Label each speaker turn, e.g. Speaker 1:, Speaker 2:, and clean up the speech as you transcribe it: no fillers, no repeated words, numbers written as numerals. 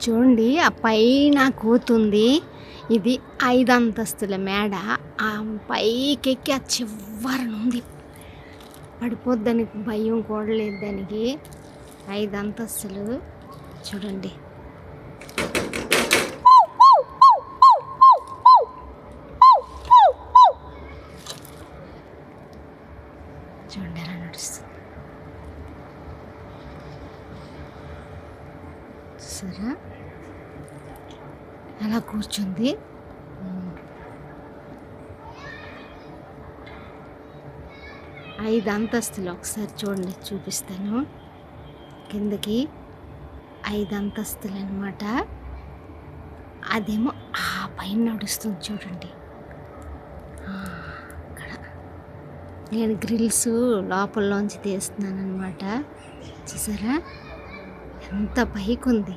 Speaker 1: చూడండి ఆ పైన కూతుంది. ఇది 5 అంతస్తుల మేడ. ఆ పైకెక్కి ఆ చివరనుంది. పడిపోద్దని భయం కూడా లేదు దానికి. 5 అంతస్తులు చూడండి. చూడండి ఎలా నడుస్తుంది. చూసారా అలా కూర్చుంది. 5 అంతస్తులు. ఒకసారి చూడండి, చూపిస్తాను. కిందకి 5 అంతస్తులు అనమాట. అదేమో ఆ పైన నడుస్తుంది చూడండి. అక్కడ నేను గ్రిల్స్ లోపలలోంచి తీస్తున్నాను అనమాట. చూసారా ఎంత పైకి ఉంది.